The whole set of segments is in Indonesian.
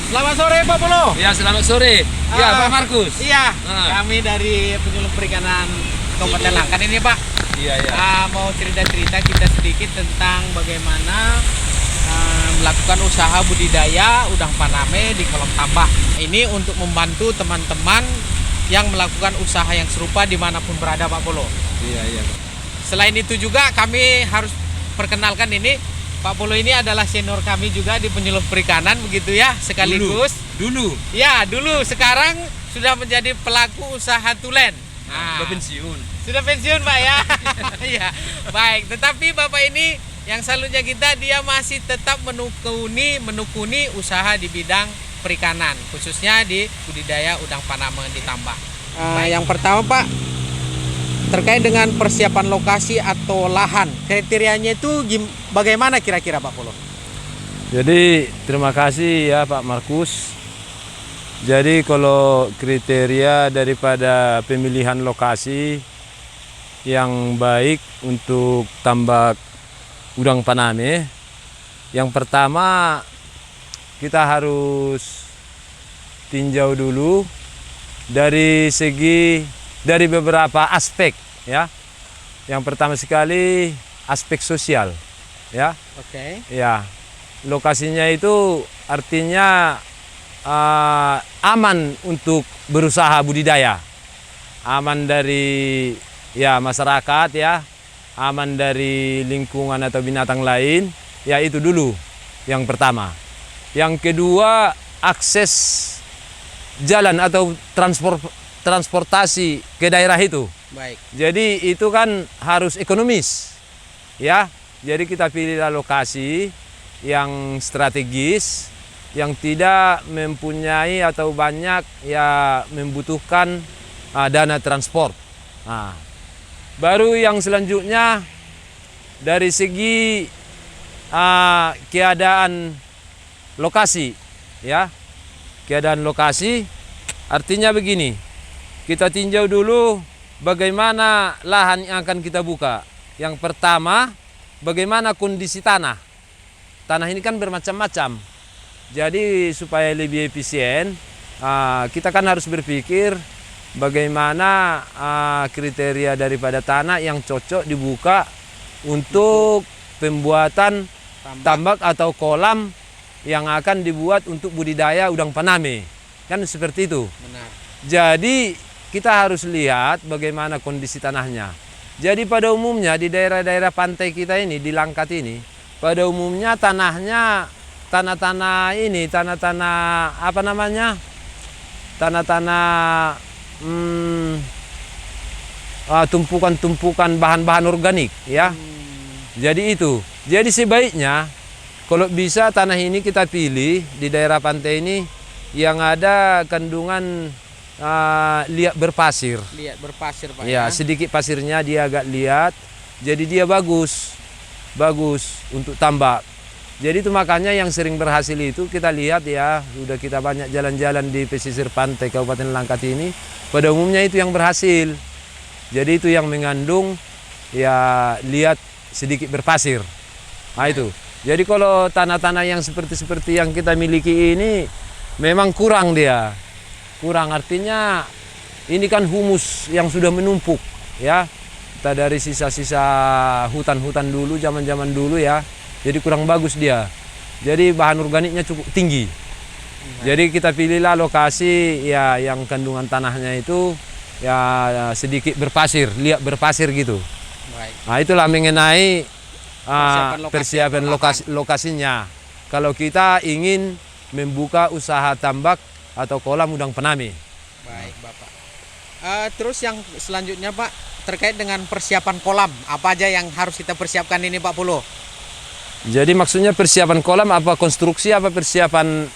Selamat sore Pak Polo. Ya, selamat sore. Ya, Pak Markus. Iya, kami dari penyuluh perikanan Kabupaten Langkat ini Pak. Iya, iya. Mau cerita-cerita kita sedikit tentang bagaimana melakukan usaha budidaya udang faname di kolam tambak. Ini untuk membantu teman-teman yang melakukan usaha yang serupa dimanapun berada Pak Polo. Iya, iya. Selain itu juga kami harus perkenalkan ini, Pak Polo ini adalah senior kami juga di penyuluh perikanan begitu ya, sekaligus. Dulu. Ya, dulu. Sekarang sudah menjadi pelaku usaha tulen. Udah pensiun. Sudah pensiun Pak ya. Iya. Baik, tetapi Bapak ini yang salutnya kita, dia masih tetap menekuni usaha di bidang perikanan, khususnya di budidaya udang faname di tambak. Yang pertama Pak, terkait dengan persiapan lokasi atau lahan, kriterianya itu bagaimana kira-kira Pak Polo? Jadi terima kasih ya Pak Markus. Jadi kalau kriteria daripada pemilihan lokasi yang baik untuk tambak udang faname, yang pertama kita harus tinjau dulu dari beberapa aspek ya. Yang pertama sekali aspek sosial ya. Oke. Ya, lokasinya itu artinya aman untuk berusaha budidaya, aman dari ya masyarakat ya, aman dari lingkungan atau binatang lain ya, itu dulu yang pertama. Yang kedua, akses jalan atau transportasi ke daerah itu. Baik. Jadi itu kan harus ekonomis ya. Jadi kita pilihlah lokasi yang strategis, yang tidak mempunyai atau banyak ya membutuhkan dana transport. Nah, baru yang selanjutnya dari segi keadaan lokasi ya. Keadaan lokasi artinya begini, kita tinjau dulu bagaimana lahan yang akan kita buka. Yang pertama, bagaimana kondisi tanah. Tanah ini kan bermacam-macam. Jadi supaya lebih efisien, kita kan harus berpikir bagaimana kriteria daripada tanah yang cocok dibuka untuk pembuatan tambak atau kolam yang akan dibuat untuk budidaya udang faname. Kan seperti itu. Benar. Jadi kita harus lihat bagaimana kondisi tanahnya. Jadi pada umumnya di daerah-daerah pantai kita ini, di Langkat ini, pada umumnya tanahnya tanah-tanah apa namanya? Tanah-tanah tumpukan-tumpukan bahan-bahan organik ya. Jadi itu. Jadi sebaiknya kalau bisa tanah ini kita pilih di daerah pantai ini yang ada kandungan liat berpasir. Lihat berpasir Pak Ya, sedikit pasirnya dia agak liat. Jadi dia bagus untuk tambak. Jadi itu makanya yang sering berhasil itu kita lihat ya, sudah kita banyak jalan-jalan di pesisir pantai Kabupaten Langkat ini, pada umumnya itu yang berhasil. Jadi itu yang mengandung ya liat sedikit berpasir. Nah itu. Jadi kalau tanah-tanah yang seperti yang kita miliki ini memang kurang dia. Kurang artinya ini kan humus yang sudah menumpuk ya. Kita dari sisa-sisa hutan-hutan dulu, zaman-zaman dulu ya. Jadi kurang bagus dia. Jadi bahan organiknya cukup tinggi. Jadi kita pilihlah lokasi ya yang kandungan tanahnya itu ya sedikit berpasir, liat berpasir gitu. Baik. Nah itulah mengenai persiapan lokasi lokasinya. Kalau kita ingin membuka usaha tambak atau kolam udang faname. Baik Bapak. Terus yang selanjutnya Pak, terkait dengan persiapan kolam, apa aja yang harus kita persiapkan ini Pak Polo? Jadi maksudnya persiapan kolam apa konstruksi apa persiapan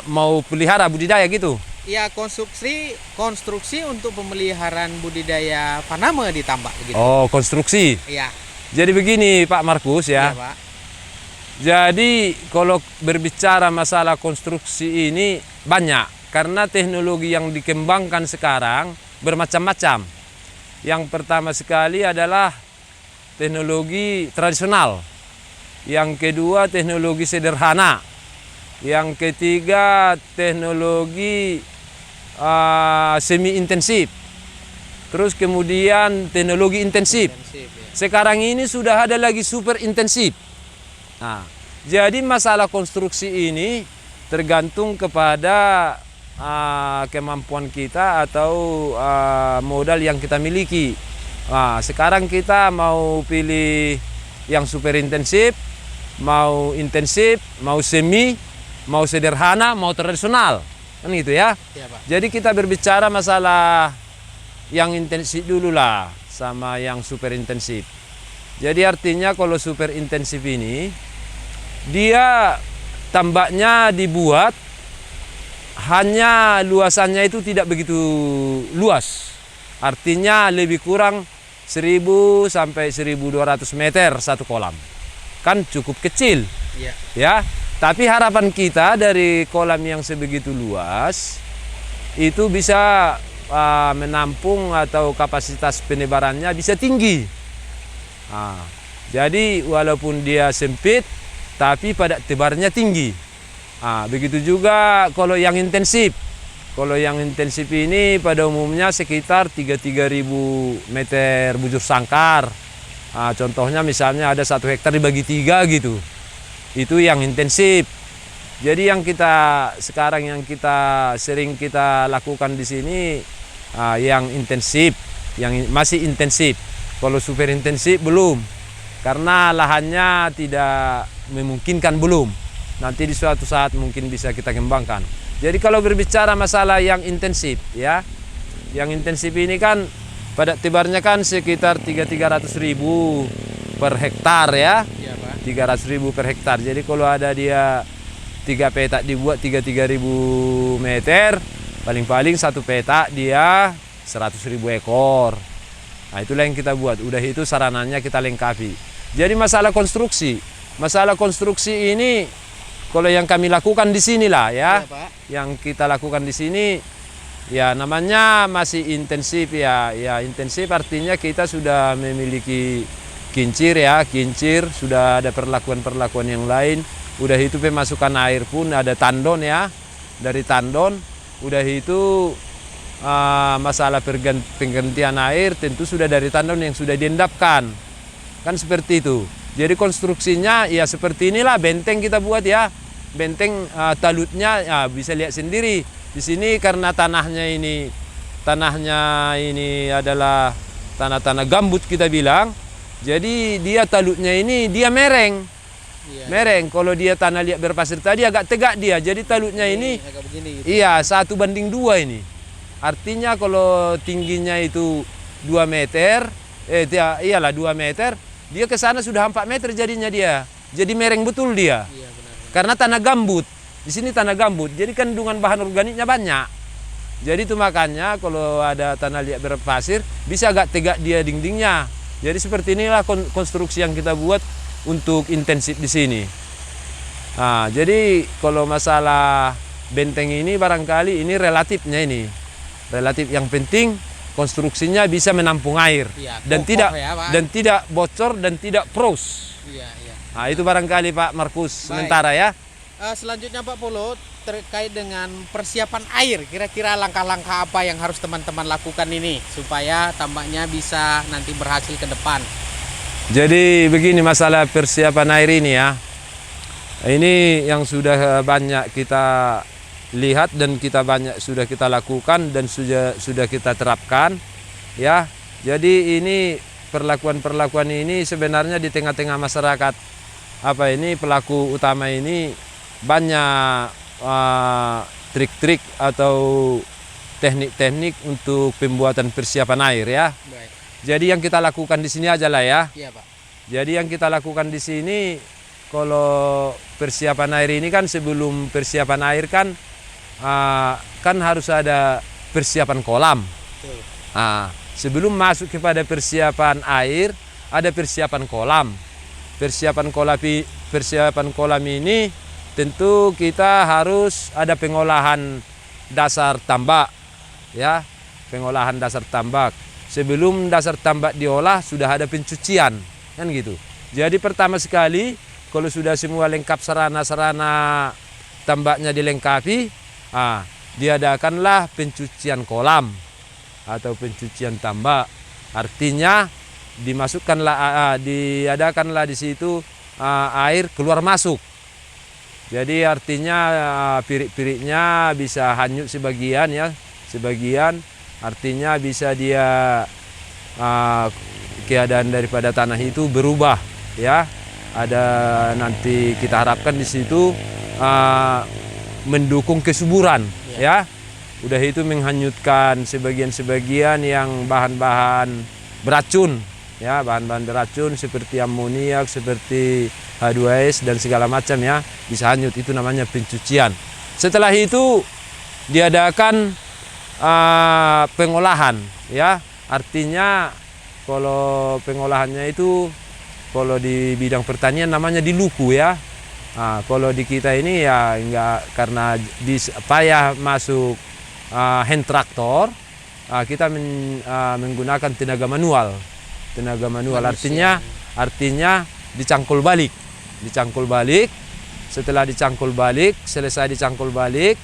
mau pelihara budidaya gitu? Ya, konstruksi untuk pemeliharaan budidaya faname di tambak begitu. Oh, konstruksi. Iya. Jadi begini Pak Markus ya. Iya, Pak. Jadi kalau berbicara masalah konstruksi ini banyak karena teknologi yang dikembangkan sekarang bermacam-macam. Yang pertama sekali adalah teknologi tradisional. Yang kedua teknologi sederhana. Yang ketiga teknologi semi intensif. Terus kemudian teknologi intensif. Intensif, ya. Sekarang ini sudah ada lagi super intensif. Nah, jadi masalah konstruksi ini tergantung kepada kemampuan kita atau modal yang kita miliki. Nah, sekarang kita mau pilih yang super intensif, mau intensif, mau semi, mau sederhana, mau tradisional, kan gitu ya. Iya, Pak. Jadi kita berbicara masalah yang intensif dulu lah, sama yang super intensif. Jadi artinya kalau super intensif ini, dia tambaknya dibuat hanya luasannya itu tidak begitu luas. Artinya lebih kurang 1000 sampai 1200 meter satu kolam. Kan cukup kecil. Iya. Ya. Tapi harapan kita dari kolam yang sebegitu luas itu bisa menampung atau kapasitas penebarannya bisa tinggi. Nah, jadi walaupun dia sempit tapi pada tebarnya tinggi. Nah, begitu juga kalau yang intensif. Kalau yang intensif ini pada umumnya sekitar 33.000 meter bujur sangkar. Nah, contohnya misalnya ada 1 hektar dibagi 3 gitu. Itu yang intensif. Jadi yang sekarang yang kita sering kita lakukan di sini yang intensif, yang masih intensif. Kalau super intensif belum, karena lahannya tidak memungkinkan belum. Nanti di suatu saat mungkin bisa kita kembangkan. Jadi kalau berbicara masalah yang intensif, ya, yang intensif ini kan pada tebarnya kan sekitar 300.000 per hektar ya. Iya, Pak. 300.000 per hektar. Jadi kalau ada dia 3 petak dibuat 33.000 meter, paling-paling 1 petak dia 100.000 ekor. Nah, itulah yang kita buat. Udah itu sarananya kita lengkapi. Jadi masalah konstruksi ini kalau yang kami lakukan di sinilah ya. Iya, Pak. Yang kita lakukan di sini ya namanya masih intensif ya. Ya intensif artinya kita sudah memiliki kincir ya, kincir, sudah ada perlakuan-perlakuan yang lain. Udah itu pemasukan air pun ada tandon ya. Dari tandon udah itu masalah penggantian air tentu sudah dari tandon yang sudah diendapkan. Kan seperti itu. Jadi konstruksinya ya seperti inilah benteng kita buat ya. Benteng talutnya ya, bisa lihat sendiri. Di sini karena tanahnya ini adalah tanah-tanah gambut kita bilang. Jadi dia talutnya ini dia mereng. Iya. Mereng. Kalau dia tanah liat berpasir tadi agak tegak dia. Jadi talutnya ini agak begini gitu. iya 1:2 ini. Artinya kalau tingginya itu 2 meter, iyalah 2 meter, dia ke sana sudah 4 meter jadinya dia. Jadi mereng betul dia. Iya, benar. Karena tanah gambut. Di sini tanah gambut. Jadi kandungan bahan organiknya banyak. Jadi itu makanya kalau ada tanah liat berpasir bisa agak tegak dia dindingnya. Jadi seperti inilah konstruksi yang kita buat untuk intensif di sini. Nah, jadi kalau masalah benteng ini barangkali ini relatifnya ini. Relatif yang penting konstruksinya bisa menampung air Iya, dan kokoh ya, Pak. tidak bocor dan tidak pros. Iya, iya. Nah, itu barangkali Pak Markus Baik. sementara ya. Selanjutnya Pak Polo terkait dengan persiapan air, kira-kira langkah-langkah apa yang harus teman-teman lakukan ini supaya tambaknya bisa nanti berhasil ke depan. Jadi begini masalah persiapan air ini ya. Ini yang sudah banyak kita lihat dan sudah kita lakukan dan sudah kita terapkan ya. Jadi ini perlakuan ini sebenarnya di tengah-tengah masyarakat pelaku utama ini banyak trik-trik atau teknik-teknik untuk pembuatan persiapan air ya. Baik. Jadi yang kita lakukan di sini aja lah ya. Iya, Pak. Jadi yang kita lakukan di sini kalau persiapan air ini kan sebelum persiapan air kan harus ada persiapan kolam. Betul. Sebelum masuk kepada persiapan air ada persiapan kolam. Persiapan kolam ini tentu kita harus ada pengolahan dasar tambak ya, pengolahan dasar tambak. Sebelum dasar tambak diolah sudah ada pencucian kan gitu. Jadi pertama sekali kalau sudah semua lengkap sarana-sarana tambaknya dilengkapi, diadakanlah pencucian kolam atau pencucian tambak. Artinya diadakanlah di situ air keluar masuk. Jadi artinya pirik-piriknya bisa hanyut sebagian ya, sebagian artinya bisa dia keadaan daripada tanah itu berubah ya. Ada nanti kita harapkan di situ mendukung kesuburan ya. Udah itu menghanyutkan sebagian-sebagian yang bahan-bahan beracun ya, bahan-bahan beracun seperti amoniak, seperti H2S dan segala macam ya, bisa hanyut, itu namanya pencucian. Setelah itu diadakan pengolahan ya. Artinya kalau pengolahannya itu kalau di bidang pertanian namanya diluku ya. Kalau di kita ini ya enggak, karena payah masuk hand traktor, kita menggunakan tenaga manual. Tenaga manual artinya dicangkul balik. Setelah dicangkul balik, selesai dicangkul balik,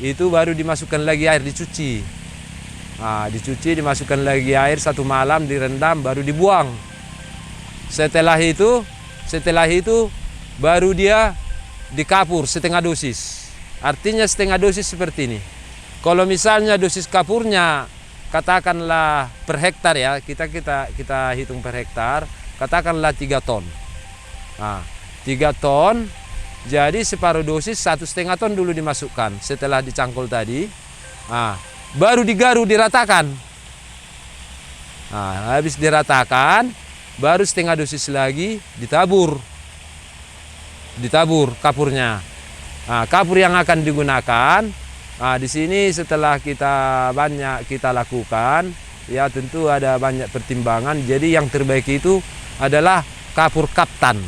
itu baru dimasukkan lagi air, dicuci. Dicuci, dimasukkan lagi air 1 malam, direndam, baru dibuang. Setelah itu baru dia dikapur setengah dosis. Artinya setengah dosis seperti ini. Kalau misalnya dosis kapurnya katakanlah per hektar ya, kita hitung per hektar, katakanlah 3 ton. 3 ton, jadi separuh dosis 1,5 ton dulu dimasukkan. Setelah dicangkul tadi, baru digaru, diratakan. Habis diratakan, baru setengah dosis lagi ditabur kapurnya. Kapur yang akan digunakan, di sini setelah kita lakukan, ya tentu ada banyak pertimbangan. Jadi yang terbaik itu adalah kapur kaptan.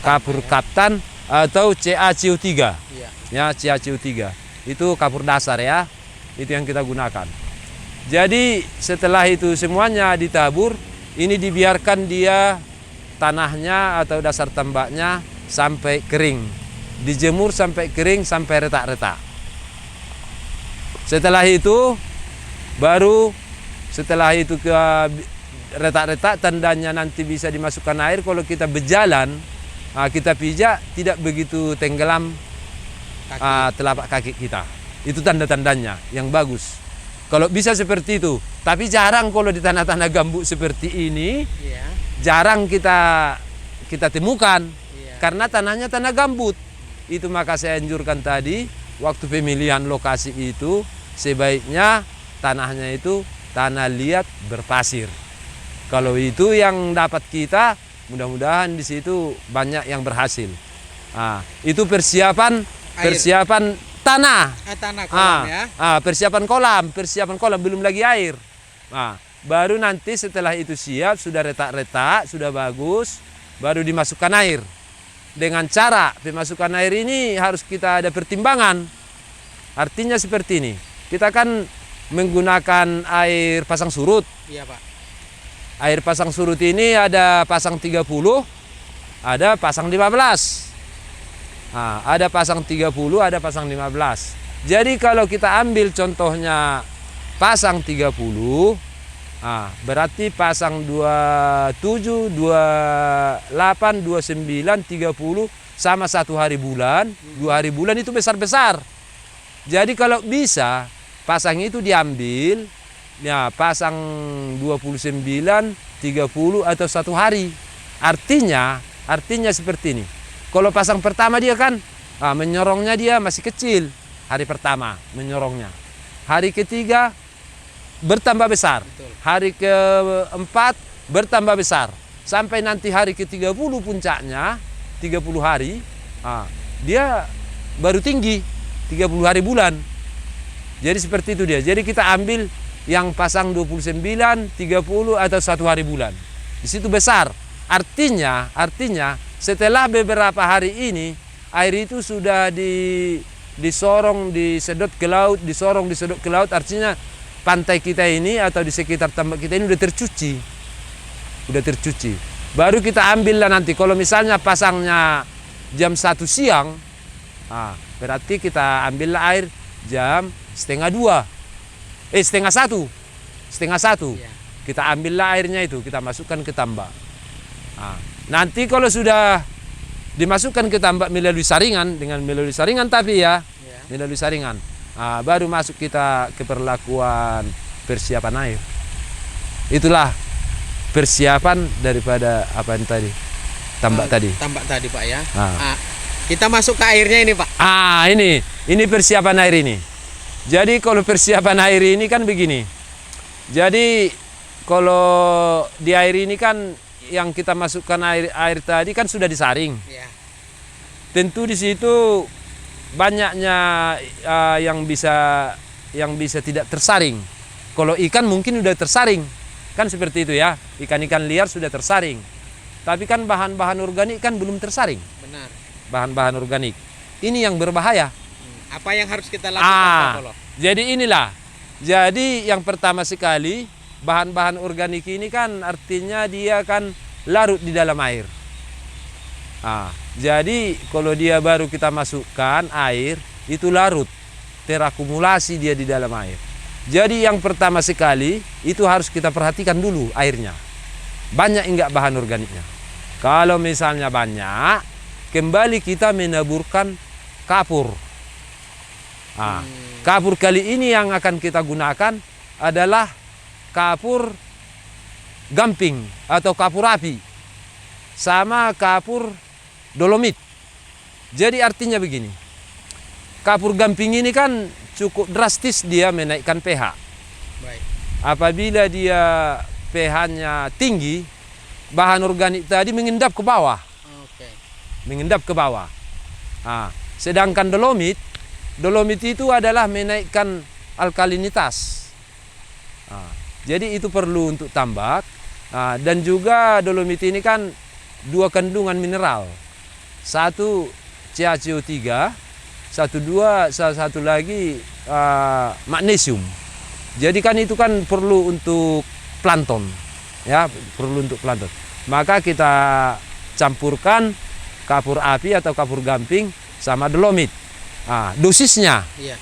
Kapur kaptan atau CaCO3. Ya, CaCO3. Itu kapur dasar ya. Itu yang kita gunakan. Jadi setelah itu semuanya ditabur, ini dibiarkan dia tanahnya atau dasar tambaknya sampai kering. Dijemur sampai kering, sampai retak-retak. Setelah itu ke retak-retak, tandanya nanti bisa dimasukkan air. Kalau kita berjalan, kita pijak, tidak begitu tenggelam telapak kaki kita. Itu tanda-tandanya yang bagus. Kalau bisa seperti itu. Tapi jarang kalau di tanah-tanah gambut seperti ini, jarang kita temukan. Karena tanahnya tanah gambut. Itu maka saya anjurkan tadi, waktu pemilihan lokasi itu, sebaiknya tanahnya itu tanah liat berpasir. Kalau itu yang dapat kita, mudah-mudahan di situ banyak yang berhasil. Itu persiapan tanah. Tanah kolam ya. Persiapan kolam, belum lagi air. Baru nanti setelah itu siap, sudah retak-retak, sudah bagus, baru dimasukkan air. Dengan cara pemasukan air ini harus kita ada pertimbangan. Artinya seperti ini. Kita kan menggunakan air pasang surut. Iya, Pak. Air pasang surut ini ada pasang 30, ada pasang 15. Ada pasang 30, ada pasang 15. Jadi kalau kita ambil contohnya pasang 30, berarti pasang 27, 28, 29, 30 sama 1 hari bulan, 2 hari bulan itu besar-besar. Jadi kalau bisa pasang itu diambil, ya pasang 29, 30 atau 1 hari. Artinya seperti ini. Kalau pasang pertama dia kan menyorongnya dia masih kecil. Hari pertama menyorongnya. Hari ketiga bertambah besar. Betul. Hari keempat bertambah besar. Sampai nanti hari ke-30 puncaknya, 30 hari, dia baru tinggi, 30 hari bulan. Jadi seperti itu dia. Jadi kita ambil yang pasang 29, 30 atau 1 hari bulan. Di situ besar. Artinya setelah beberapa hari ini, air itu sudah disorong, disedot ke laut, disedot ke laut, artinya pantai kita ini atau di sekitar tambak kita ini udah tercuci. Baru kita ambil lah nanti. Kalau misalnya pasangnya jam 1 siang, Berarti kita ambil air jam setengah 2. Setengah 1. Setengah 1. Iya. Kita ambillah airnya itu, kita masukkan ke tambak. Nah, nanti kalau sudah dimasukkan ke tambak melalui saringan, dengan melalui saringan tapi ya, melalui saringan. Nah, baru masuk kita ke perlakuan persiapan air. Itulah persiapan daripada apa yang tadi, tambak tadi. Tambak tadi Pak ya. Ah. Kita masuk ke airnya ini Pak. Ini persiapan air ini. Jadi kalau persiapan air ini kan begini. Jadi kalau di air ini kan yang kita masukkan air tadi kan sudah disaring. Ya. Tentu di situ banyaknya yang bisa tidak tersaring. Kalau ikan mungkin sudah tersaring, kan seperti itu ya. Ikan-ikan liar sudah tersaring. Tapi kan bahan-bahan organik kan belum tersaring. Benar. Bahan-bahan organik. Ini yang berbahaya. Apa yang harus kita lakukan Pak Polo? Jadi inilah. Jadi yang pertama sekali bahan-bahan organik ini kan artinya dia kan larut di dalam air. Jadi kalau dia baru kita masukkan air itu larut, terakumulasi dia di dalam air. Jadi yang pertama sekali itu harus kita perhatikan dulu airnya. Banyak enggak bahan organiknya? Kalau misalnya banyak, kembali kita menaburkan kapur. Kapur kali ini yang akan kita gunakan adalah kapur gamping atau kapur api sama kapur dolomit. Jadi artinya begini, kapur gamping ini kan cukup drastis dia menaikkan pH. Baik. Apabila dia pH-nya tinggi, bahan organik tadi mengendap ke bawah. Oke. Mengendap ke bawah. Sedangkan dolomit itu adalah menaikkan alkalinitas. Jadi itu perlu untuk tambak. Dan juga dolomit ini kan 2 kandungan mineral. Satu CaCO3, satu lagi magnesium. Jadi kan itu kan perlu untuk plankton. Ya, perlu untuk plankton. Maka kita campurkan kapur api atau kapur gamping sama dolomit. Dosisnya. Iya.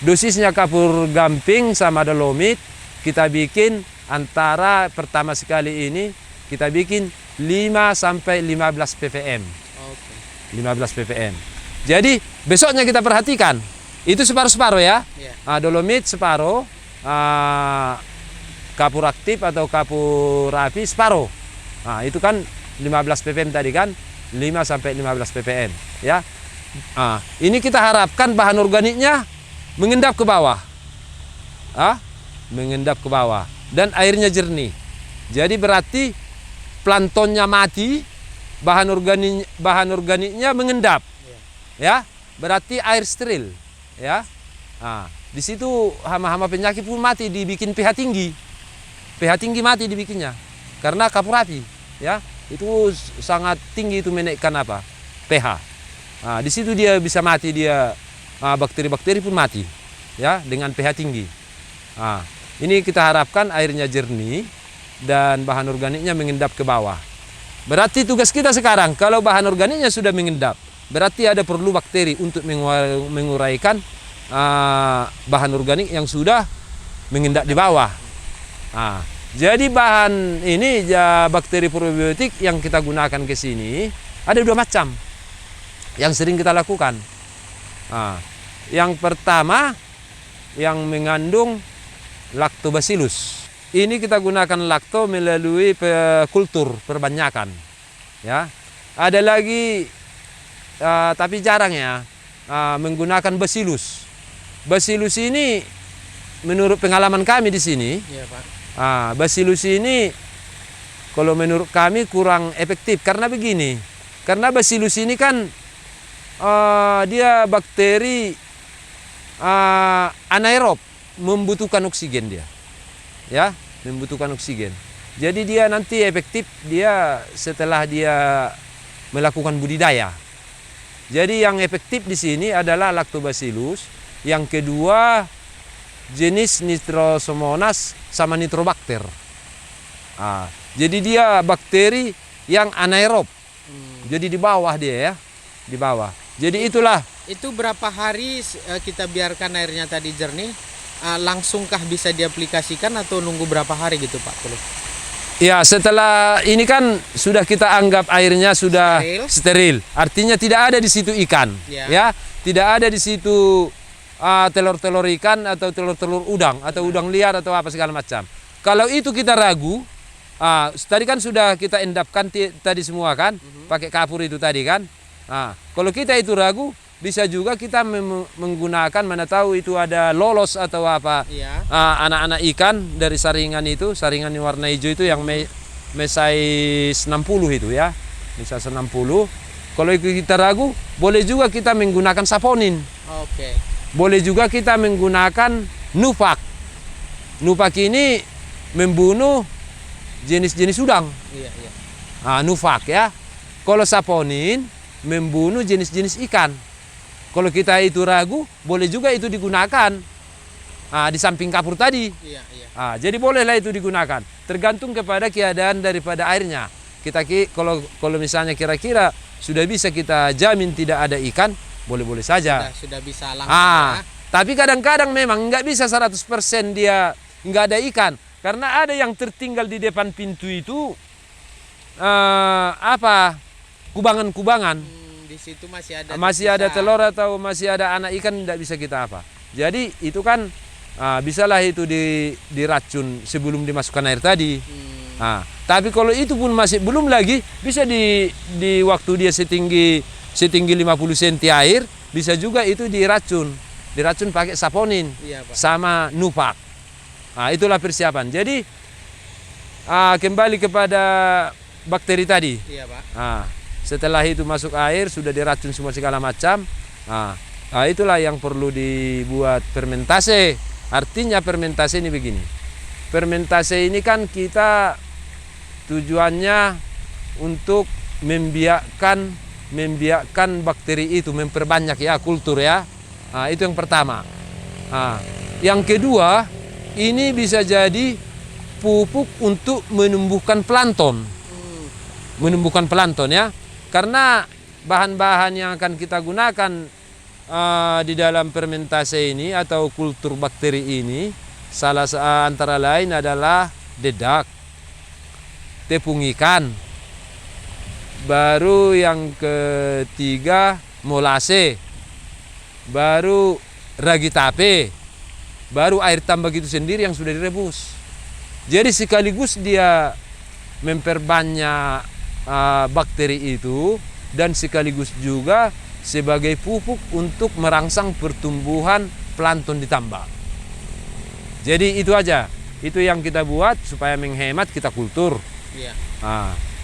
Dosisnya kapur gamping sama dolomit kita bikin antara pertama sekali ini kita bikin 5 sampai 15 ppm. Oke. 15 ppm. Jadi besoknya kita perhatikan. Itu separuh-separuh ya. Iya. Dolomit separuh, kapur aktif atau kapur api separuh. Itu kan 15 ppm tadi kan, 5 sampai 15 ppm ya. Ini kita harapkan bahan organiknya mengendap ke bawah. Mengendap ke bawah dan airnya jernih. Jadi berarti planktonnya mati, bahan organiknya mengendap. Ya, berarti air steril, ya. Di situ hama-hama penyakit pun mati, dibikin pH tinggi. pH tinggi mati dibikinnya karena kapur api, ya. Itu sangat tinggi itu menaikkan apa? pH. Di situ dia bisa mati, dia bakteri-bakteri pun mati, ya, dengan pH tinggi. Ini kita harapkan airnya jernih dan bahan organiknya mengendap ke bawah. Berarti tugas kita sekarang kalau bahan organiknya sudah mengendap, berarti ada perlu bakteri untuk menguraikan bahan organik yang sudah mengendap di bawah. Jadi bahan ini bakteri probiotik yang kita gunakan ke sini ada 2 macam yang sering kita lakukan. Yang pertama yang mengandung lactobacillus. Ini kita gunakan lakto melalui kultur perbanyakan. Ya, ada lagi tapi jarang ya menggunakan bacillus. Bacillus ini menurut pengalaman kami di sini, Iya, Pak. bacillus ini kalau menurut kami kurang efektif karena begini. Karena bacillus ini kan dia bakteri anaerob, membutuhkan oksigen dia. Ya, membutuhkan oksigen. Jadi dia nanti efektif dia setelah dia melakukan budidaya. Jadi yang efektif di sini adalah lactobacillus, yang kedua jenis Nitrosomonas sama Nitrobacter. Jadi dia bakteri yang anaerob. Jadi di bawah dia ya, di bawah. Jadi itulah Itu berapa hari kita biarkan airnya tadi jernih? Langsungkah bisa diaplikasikan atau nunggu berapa hari gitu Pak? Kalau Ya, setelah ini kan sudah kita anggap airnya sudah steril. Artinya tidak ada di situ ikan, ya. Tidak ada di situ telur-telur ikan atau telur-telur udang atau udang liar atau apa segala macam. Kalau itu kita ragu, tadi kan sudah kita endapkan tadi semua kan, pakai kapur itu tadi kan. Kalau kita itu ragu, bisa juga kita menggunakan, mana tahu itu ada lolos atau apa, anak-anak ikan dari saringan itu, saringan yang warna hijau itu yang size 60 itu ya, size 60. Kalau kita ragu, boleh juga kita menggunakan saponin. Oke. Boleh juga kita menggunakan nupak. Nupak ini membunuh jenis-jenis udang. Iya. Nupak ya. Kalau saponin membunuh jenis-jenis ikan. Kalau kita itu ragu, boleh juga itu digunakan di samping kapur tadi. Iya. Jadi bolehlah itu digunakan. Tergantung kepada keadaan daripada airnya. Kalau misalnya kira-kira sudah bisa kita jamin tidak ada ikan, boleh-boleh saja. Sudah bisa langsung ya. Tapi kadang-kadang memang nggak bisa 100% dia nggak ada ikan. Karena ada yang tertinggal di depan pintu itu, kubangan-kubangan. Di situ masih ada telur atau masih ada anak ikan, tidak bisa kita apa. Jadi itu kan bisalah itu diracun sebelum dimasukkan air tadi. Tapi kalau itu pun masih belum lagi, bisa di waktu dia setinggi 50 cm air, bisa juga itu diracun pakai saponin, sama nupak. Itulah persiapan. Jadi kembali kepada bakteri tadi. Iya Pak. Setelah itu masuk air, sudah diracun semua segala macam. Itulah yang perlu dibuat fermentase. Artinya fermentase ini begini. Fermentase ini kan kita tujuannya untuk membiakkan bakteri itu, memperbanyak ya, kultur ya. Itu yang pertama. Yang kedua, ini bisa jadi pupuk untuk menumbuhkan plankton. Menumbuhkan plankton ya. Karena bahan-bahan yang akan kita gunakan di dalam fermentase ini atau kultur bakteri ini, antara lain adalah dedak, tepung ikan, baru yang ketiga molase, baru ragi tape, baru air tambak itu sendiri yang sudah direbus. Jadi sekaligus dia memperbanyak bakteri itu, dan sekaligus juga sebagai pupuk untuk merangsang pertumbuhan plankton di tambak. Jadi itu aja, itu yang kita buat supaya menghemat kita kultur.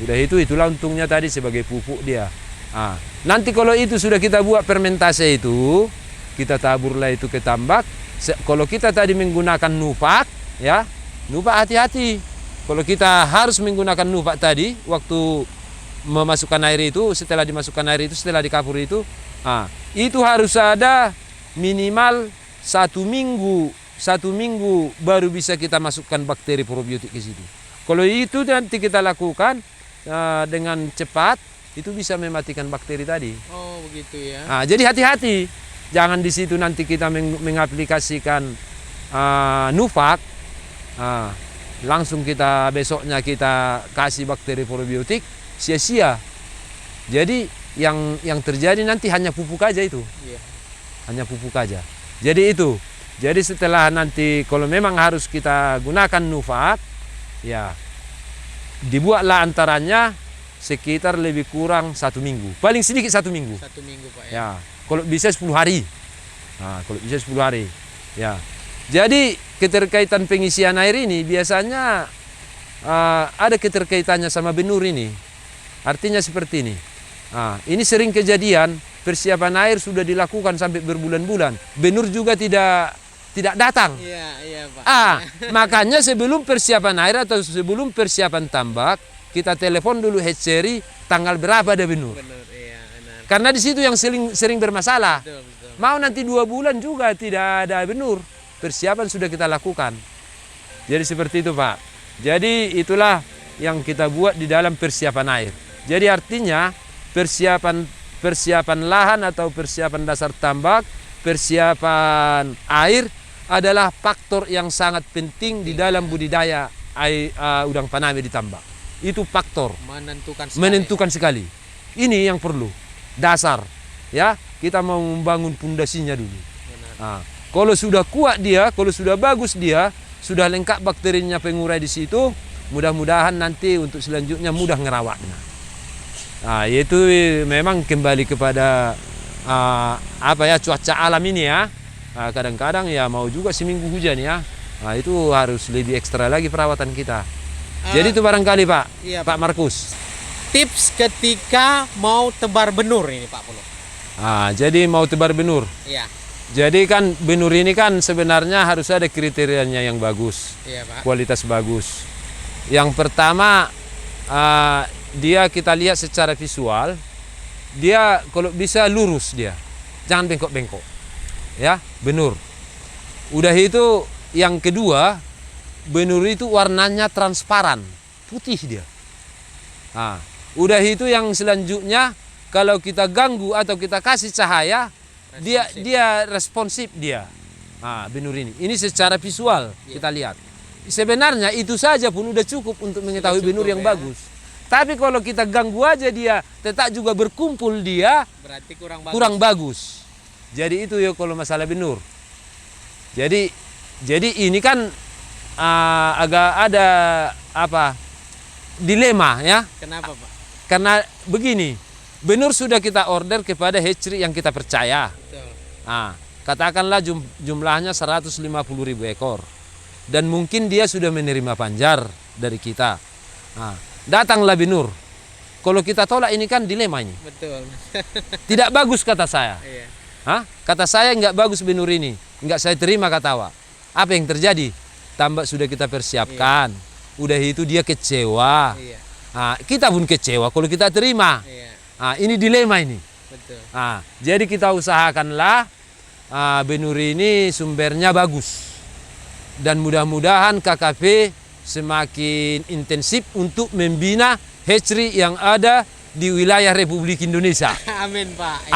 Udah itulah untungnya tadi sebagai pupuk dia. Nanti kalau itu sudah kita buat fermentase itu, kita taburlah itu ke tambak. Kalau kita tadi menggunakan nupak, ya, nupak hati-hati. Kalau kita harus menggunakan nupak tadi waktu memasukkan air itu, setelah dimasukkan air itu, setelah dikapur itu harus ada minimal 1 minggu baru bisa kita masukkan bakteri probiotik ke situ. Kalau itu nanti kita lakukan dengan cepat, itu bisa mematikan bakteri tadi. Oh begitu ya. Jadi hati-hati, jangan di situ nanti kita mengaplikasikan nupak. Langsung kita besoknya kita kasih bakteri probiotik, sia-sia. Jadi yang terjadi nanti hanya pupuk aja itu. Hanya pupuk aja. Jadi itu. Jadi setelah nanti kalau memang harus kita gunakan nupak, ya dibuatlah antaranya sekitar lebih kurang 1 minggu. Paling sedikit 1 minggu. 1 minggu Pak ya. Kalau bisa 10 hari. Kalau bisa 10 hari. Ya. Jadi keterkaitan pengisian air ini biasanya ada keterkaitannya sama benur ini. Artinya seperti ini. Ini sering kejadian, persiapan air sudah dilakukan sampai berbulan-bulan. Benur juga tidak datang. Iya Pak. Makanya sebelum persiapan air atau sebelum persiapan tambak, kita telepon dulu hatchery tanggal berapa ada benur. Benar, iya, benar. Karena di situ yang sering bermasalah. Betul. Mau nanti 2 bulan juga tidak ada benur. Persiapan sudah kita lakukan. Jadi seperti itu Pak. Jadi itulah yang kita buat di dalam persiapan air. Jadi artinya persiapan persiapan lahan atau persiapan dasar tambak, persiapan air adalah faktor yang sangat penting di dalam budidaya udang faname di tambak. Itu faktor menentukan sekali. Ini yang perlu dasar, ya. Kita mau membangun pondasinya dulu. Nah, kalau sudah kuat dia, kalau sudah bagus dia, sudah lengkap bakterinya pengurai di situ, mudah-mudahan nanti untuk selanjutnya mudah ngerawatnya. Nah, yaitu memang kembali kepada cuaca alam ini ya. Nah, kadang-kadang ya mau juga seminggu hujan ya. Nah, itu harus lebih ekstra lagi perawatan kita. Jadi itu barangkali Pak, iya, Pak Markus. Tips ketika mau tebar benur ini Pak Polo. Jadi mau tebar benur. Iya. Jadi kan benur ini kan sebenarnya harus ada kriterianya yang bagus. Iya Pak. Kualitas bagus. Yang pertama dia kita lihat secara visual, dia kalau bisa lurus dia, jangan bengkok-bengkok, ya benur. Udah itu yang kedua, benur itu warnanya transparan, putih dia. Udah itu yang selanjutnya, kalau kita ganggu atau kita kasih cahaya, dia responsif dia. Benur ini secara visual kita lihat. Sebenarnya itu saja pun udah cukup untuk mengetahui benur yang bagus. Tapi kalau kita ganggu aja dia tetap juga berkumpul dia, berarti kurang bagus. Jadi itu ya kalau masalah benur. Jadi ini kan agak ada dilema ya. Kenapa Pak? Karena begini, benur sudah kita order kepada hatchery yang kita percaya. Betul. Katakanlah jumlahnya 150.000 ekor. Dan mungkin dia sudah menerima panjar dari kita. Datanglah benur. Kalau kita tolak ini kan dilema ini. Betul. Tidak bagus kata saya. Iya. Kata saya nggak bagus benur ini. Nggak saya terima kata Wak. Apa yang terjadi? Tambak sudah kita persiapkan. Udah itu dia kecewa. Iya. Kita pun kecewa kalau kita terima. Iya. Ini dilema ini. Betul. Jadi kita usahakanlah benur ini sumbernya bagus. Dan mudah-mudahan KKP semakin intensif untuk membina hatchery yang ada di wilayah Republik Indonesia. Amin Pak.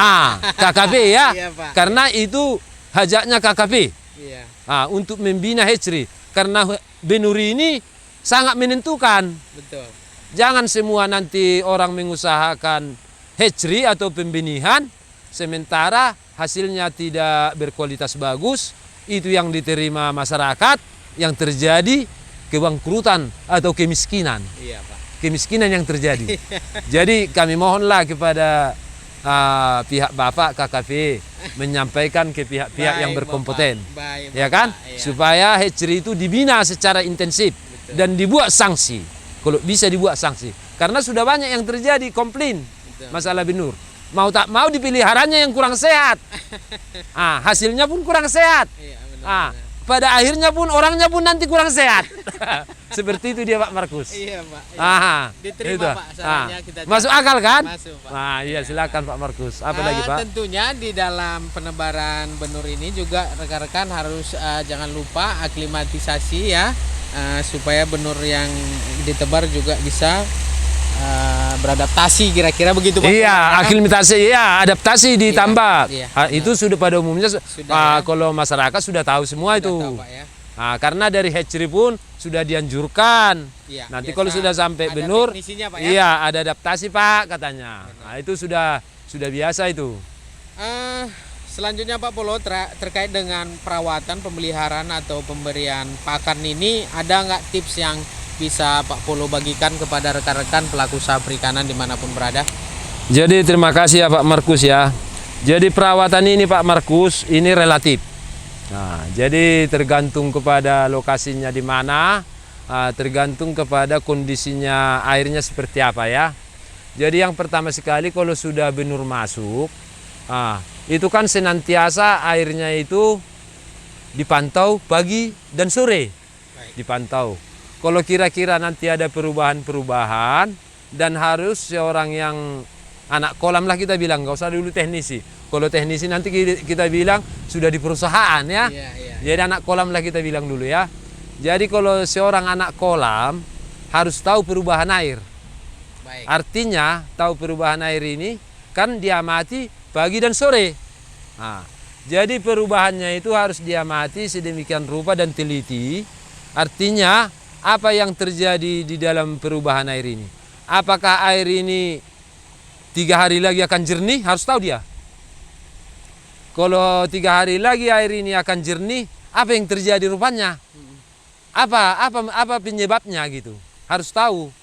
KKP ya. Iya, Pak. Karena itu hajatnya KKP. Iya. Untuk membina hatchery. Karena benur ini sangat menentukan. Betul. Jangan semua nanti orang mengusahakan hatchery atau pembenihan, sementara hasilnya tidak berkualitas bagus. Itu yang diterima masyarakat, yang terjadi kebangkrutan atau kemiskinan. Iya Pak. Kemiskinan yang terjadi. Jadi kami mohonlah kepada pihak Bapak KKP menyampaikan ke pihak-pihak yang berkompeten. Baik, ya kan? Iya. Supaya hatchery itu dibina secara intensif. Betul. Dan dibuat sanksi. Kalau bisa dibuat sanksi. Karena sudah banyak yang terjadi komplain masalah benur. Mau tak mau dipeliharanya yang kurang sehat. Hasilnya pun kurang sehat. Iya, benar. Pada akhirnya pun orangnya pun nanti kurang sehat. Seperti itu dia Pak Markus. Iya Pak. Iya. Diterima itu. Pak sarannya kita. Masuk akal kan? Masuk Pak. Iya silakan Pak Markus. Apa lagi Pak? Tentunya di dalam penebaran benur ini juga rekan-rekan harus jangan lupa aklimatisasi ya, supaya benur yang ditebar juga bisa beradaptasi, kira-kira begitu Pak. Iya, aklimatasi ya, adaptasi di tambak. Iya, itu sudah pada umumnya ya. kalau masyarakat sudah tahu semua itu. Tahu, Pak, ya. Karena dari hatchery pun sudah dianjurkan. Iya, Nanti biasa kalau sudah sampai ada benur, teknisinya, Pak, ya. iya ada adaptasi Pak katanya. Itu sudah biasa itu. Selanjutnya Pak Polo terkait dengan perawatan, pemeliharaan atau pemberian pakan ini, ada nggak tips yang bisa Pak Polo bagikan kepada rekan-rekan pelaku usaha perikanan dimanapun berada? Jadi terima kasih ya Pak Markus ya. Jadi perawatan ini Pak Markus ini relatif. Jadi tergantung kepada lokasinya di mana, tergantung kepada kondisinya airnya seperti apa ya. Jadi yang pertama sekali kalau sudah benur masuk, itu kan senantiasa airnya itu dipantau pagi dan sore. Dipantau. Kalau kira-kira nanti ada perubahan-perubahan dan harus seorang yang anak kolam lah kita bilang, nggak usah dulu teknisi. Kalau teknisi nanti kita bilang sudah di perusahaan ya. Iya. Jadi anak kolam lah kita bilang dulu ya. Jadi kalau seorang anak kolam harus tahu perubahan air. Baik. Artinya tahu perubahan air ini dibiarkan dia mati pagi dan sore. Nah, jadi perubahannya itu harus diamati sedemikian rupa dan teliti. Artinya apa yang terjadi di dalam perubahan air ini? Apakah air ini 3 hari lagi akan jernih? Harus tahu dia. Kalau 3 hari lagi air ini akan jernih, apa yang terjadi rupanya? Apa penyebabnya gitu? Harus tahu.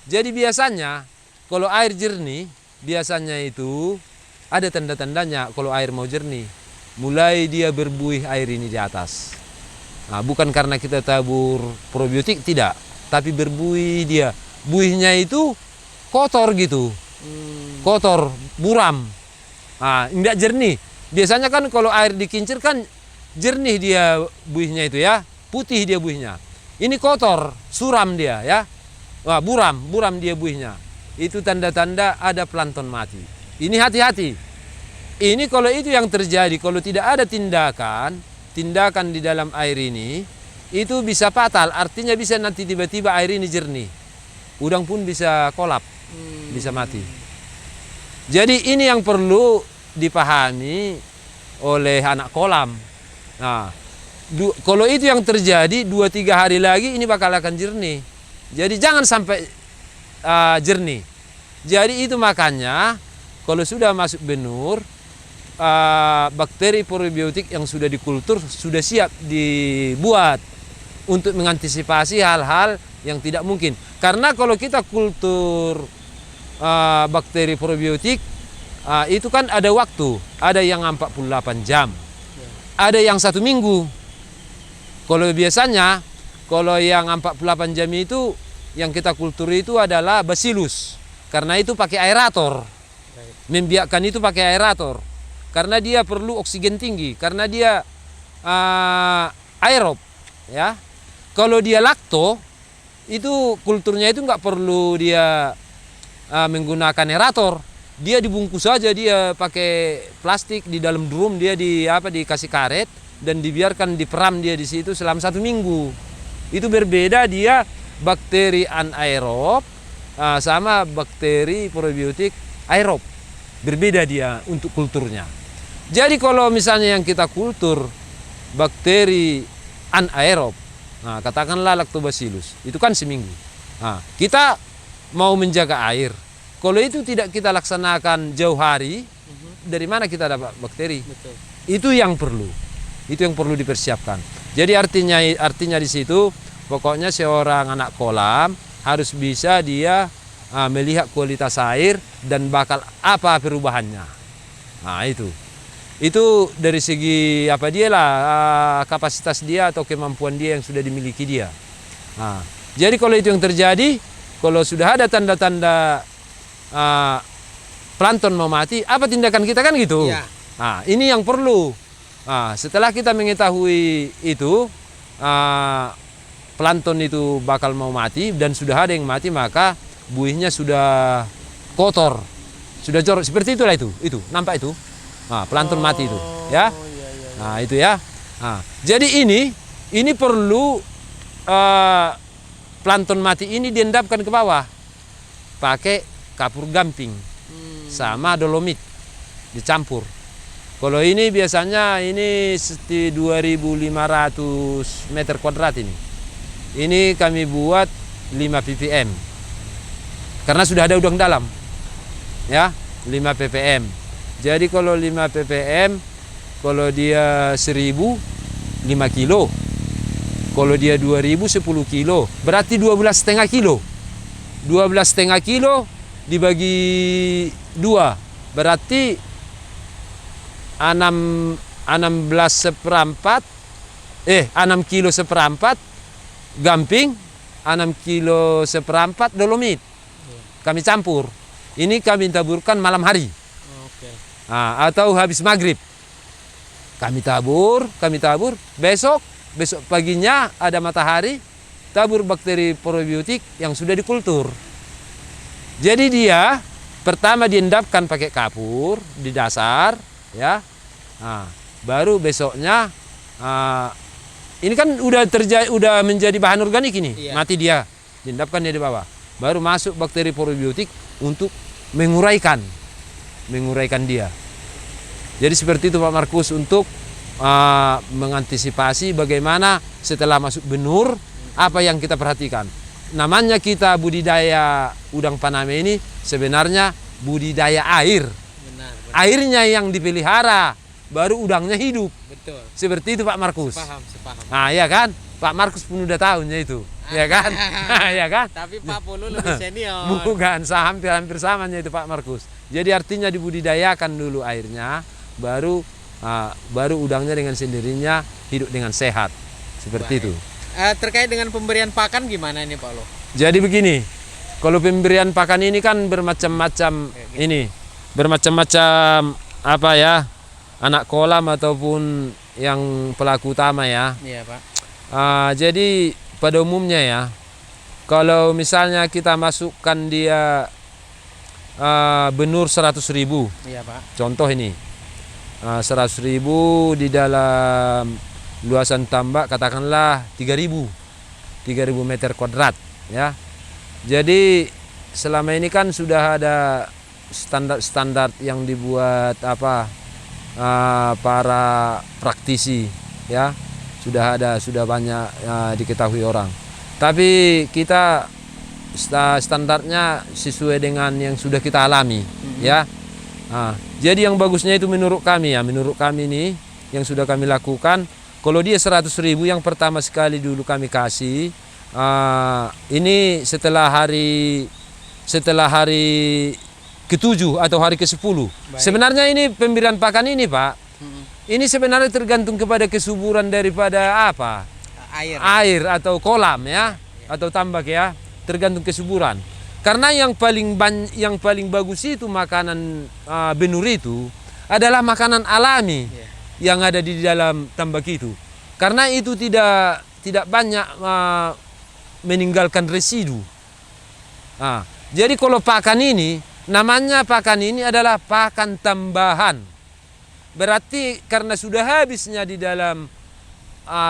Jadi biasanya kalau air jernih, biasanya itu ada tanda-tandanya kalau air mau jernih. Mulai dia berbuih air ini di atas. Nah, bukan karena kita tabur probiotik, tidak. Tapi berbuih dia. Buihnya itu kotor gitu. Kotor, buram. Nah, tidak jernih. Biasanya kan kalau air dikincir kan jernih dia buihnya itu ya. Putih dia buihnya. Ini kotor, suram dia ya. Wah, buram dia buihnya. Itu tanda-tanda ada plankton mati. Ini hati-hati. Ini kalau itu yang terjadi, kalau tidak ada tindakan di dalam air ini, itu bisa fatal. Artinya bisa nanti tiba-tiba air ini jernih. Udang pun bisa kolap, bisa mati. Jadi ini yang perlu dipahami oleh anak kolam. Nah, kalau itu yang terjadi 2-3 hari lagi ini bakal akan jernih. Jadi jangan sampai jernih. Jadi itu makanya kalau sudah masuk benur, bakteri probiotik yang sudah dikultur sudah siap dibuat untuk mengantisipasi hal-hal yang tidak mungkin. Karena kalau kita kultur bakteri probiotik, itu kan ada waktu, ada yang 48 jam, ada yang 1 minggu. Kalau biasanya, kalau yang 48 jam itu yang kita kultur itu adalah bacillus, karena itu pakai aerator, membiarkan itu pakai aerator. Karena dia perlu oksigen tinggi, karena dia aerob, ya. Kalau dia lakto, itu kulturnya itu nggak perlu dia menggunakan aerator, dia dibungkus saja, dia pakai plastik di dalam drum, dia dikasih karet dan dibiarkan diperam dia di situ selama 1 minggu. Itu berbeda dia bakteri anaerob sama bakteri probiotik aerob, berbeda dia untuk kulturnya. Jadi kalau misalnya yang kita kultur bakteri anaerob, nah, katakanlah lactobacillus, itu kan seminggu. Nah, kita mau menjaga air. Kalau itu tidak kita laksanakan jauh hari, dari mana kita dapat bakteri? Betul. Itu yang perlu dipersiapkan. Jadi artinya di situ pokoknya seorang anak kolam harus bisa dia melihat kualitas air dan bakal apa perubahannya. Nah, itu dari segi kapasitas dia atau kemampuan dia yang sudah dimiliki dia. Nah, jadi kalau itu yang terjadi, kalau sudah ada tanda-tanda plankton mau mati, apa tindakan kita kan gitu? Iya. Nah, ini yang perlu. Nah, setelah kita mengetahui itu plankton itu bakal mau mati dan sudah ada yang mati, maka buihnya sudah kotor, sudah jorok seperti itulah itu nampak itu. Nah, plankton mati itu, ya. Iya. Nah, itu ya. Nah, jadi ini perlu plankton mati ini diendapkan ke bawah pakai kapur gamping sama dolomit dicampur. Kalau ini biasanya ini 2.500 meter kuadrat ini. Ini kami buat 5 ppm. Karena sudah ada udang dalam. Ya, 5 ppm. Jadi kalau 5 ppm, kalau dia 1.000, 5 kilo. Kalau dia 2.000, 10 kilo. Berarti 12,5 kilo. 12,5 kilo dibagi 2. Berarti 6 kilo seperempat gamping, 6 kilo seperempat dolomit. Kami campur. Ini kami taburkan malam hari. Nah, atau habis maghrib. Kami tabur. Besok paginya ada matahari, tabur bakteri probiotik yang sudah dikultur. Jadi dia pertama diendapkan pakai kapur di dasar, ya. Nah, baru besoknya ini kan udah menjadi bahan organik ini, Iya. mati dia, diendapkan dia di bawah. Baru masuk bakteri probiotik untuk menguraikan menguraikan dia. Jadi seperti itu Pak Markus untuk mengantisipasi bagaimana setelah masuk benur apa yang kita perhatikan. Namanya kita budidaya udang Paname ini sebenarnya budidaya air. Benar. Airnya yang dipelihara, baru udangnya hidup. Betul. Seperti itu Pak Markus. Sepaham. Nah, ya kan? Pak Markus pun udah tahunya itu. Ya kan? Ya kan? Tapi Pak Pulu lebih senior. Bukan, hampir samanya itu Pak Markus. Jadi artinya dibudidayakan dulu airnya, baru udangnya dengan sendirinya hidup dengan sehat. Seperti Baik. itu. Terkait dengan pemberian pakan gimana ini Pak Lo? Jadi begini, kalau pemberian pakan ini kan bermacam-macam ini, bermacam-macam apa ya, anak kolam ataupun yang pelaku utama ya. Iya Pak. Jadi pada umumnya ya, kalau misalnya kita masukkan dia benur 100.000, Iya Pak. contoh ini 100.000 di dalam luasan tambak katakanlah 3.000 meter kuadrat ya. Jadi selama ini kan sudah ada standar-standar yang dibuat para praktisi ya, sudah banyak diketahui orang. Tapi kita standarnya sesuai dengan yang sudah kita alami ya. Jadi yang bagusnya itu menurut kami ini yang sudah kami lakukan. Kalau dia 100.000 yang pertama sekali dulu kami kasih, ini setelah hari ke-7 atau hari ke-10. Sebenarnya ini pemberian pakan ini Pak, ini sebenarnya tergantung kepada kesuburan daripada air atau kolam ya, atau tambak ya, tergantung kesuburan. Karena yang paling bagus itu makanan benur itu adalah makanan alami. Yang ada di dalam tambak itu, karena itu tidak banyak meninggalkan residu. Jadi kalau pakan ini namanya adalah pakan tambahan, berarti karena sudah habisnya di dalam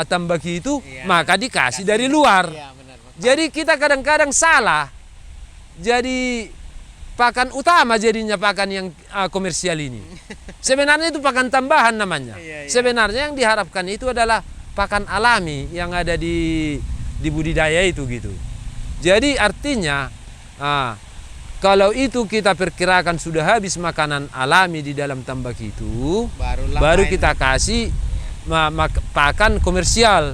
tambak itu, maka dikasih dari luar. Benar. Jadi kita kadang-kadang salah, jadi pakan utama jadinya pakan yang komersial ini. Sebenarnya itu pakan tambahan namanya. Sebenarnya yang diharapkan itu adalah pakan alami yang ada di budidaya itu gitu. Jadi artinya kalau itu kita perkirakan sudah habis makanan alami di dalam tambak itu, baru kita kasih pakan komersial.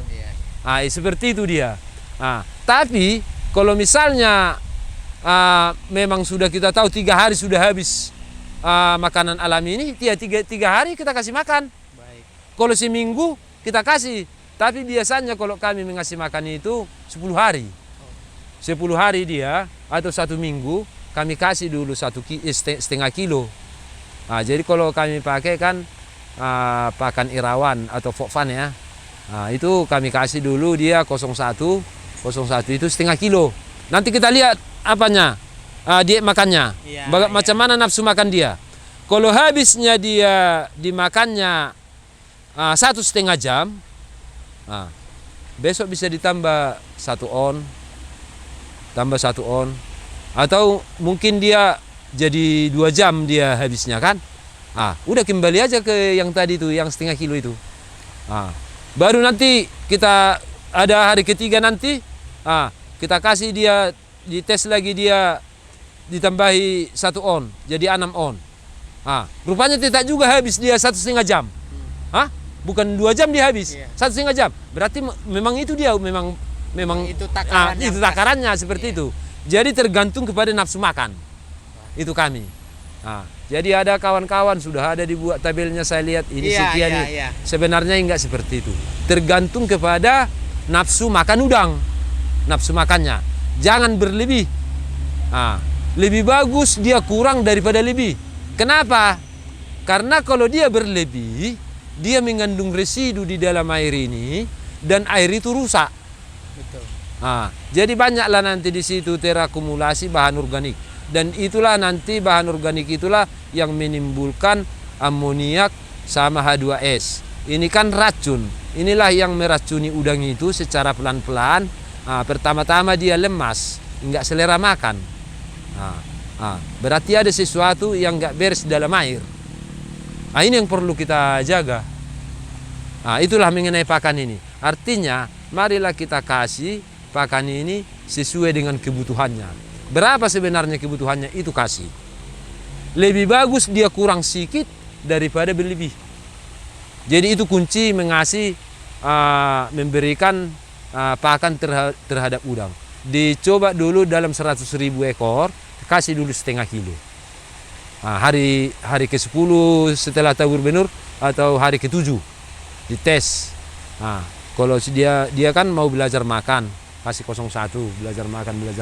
Seperti itu dia. Tapi kalau misalnya memang sudah kita tahu 3 hari sudah habis makanan alami ini, tiga hari kita kasih makan. Baik. Kalau seminggu kita kasih, tapi biasanya kalau kami mengasih makan itu 10 hari. 10 hari dia atau 1 minggu kami kasih dulu setengah kilo. Jadi kalau kami pakai kan pakan Irawan atau Fokvan ya, itu kami kasih dulu dia 01 itu setengah kilo. Nanti kita lihat diet makannya, macam mana nafsu makan dia. Kalau habisnya dia dimakannya 1,5 jam, besok bisa ditambah 1 on, atau mungkin dia jadi 2 jam dia habisnya kan. Udah kembali aja ke yang tadi itu, yang setengah kilo itu. Baru nanti kita ada hari ketiga nanti, kita kasih dia, dites lagi dia ditambahi 1 on, jadi 6 on. Rupanya tidak juga habis dia 1,5 jam. Bukan 2 jam dia habis, 1,5 jam. Berarti memang itu dia memang itu takarannya. Itu takarannya seperti itu. Jadi tergantung kepada nafsu makan. Itu kami. Jadi ada kawan-kawan sudah ada dibuat tabelnya, saya lihat ini sekian. Sebenarnya enggak seperti itu. Tergantung kepada nafsu makan udang. Nafsu makannya. Jangan berlebih. Lebih bagus dia kurang daripada lebih. Kenapa? Karena kalau dia berlebih, dia mengandung residu di dalam air ini dan air itu rusak. Betul. Jadi banyaklah nanti di situ terakumulasi bahan organik, dan itulah nanti bahan organik itulah yang menimbulkan amoniak sama H2S. Ini kan racun. Inilah yang meracuni udang itu secara pelan-pelan. Pertama-tama dia lemas, enggak selera makan. Berarti ada sesuatu yang nggak beres dalam air. Ini yang perlu kita jaga. Itulah mengenai pakan ini. Artinya, marilah kita kasih pakan ini sesuai dengan kebutuhannya. Berapa sebenarnya kebutuhannya, itu kasih. Lebih bagus dia kurang sedikit daripada berlebih. Jadi itu kunci mengasih, memberikan pakan terhadap udang. Dicoba dulu dalam 100.000 ekor, kasih dulu setengah kilo. Hari ke-10 setelah tahu berbenur atau hari ke-7 dites. Kalau dia kan mau belajar makan, kasih 01, belajar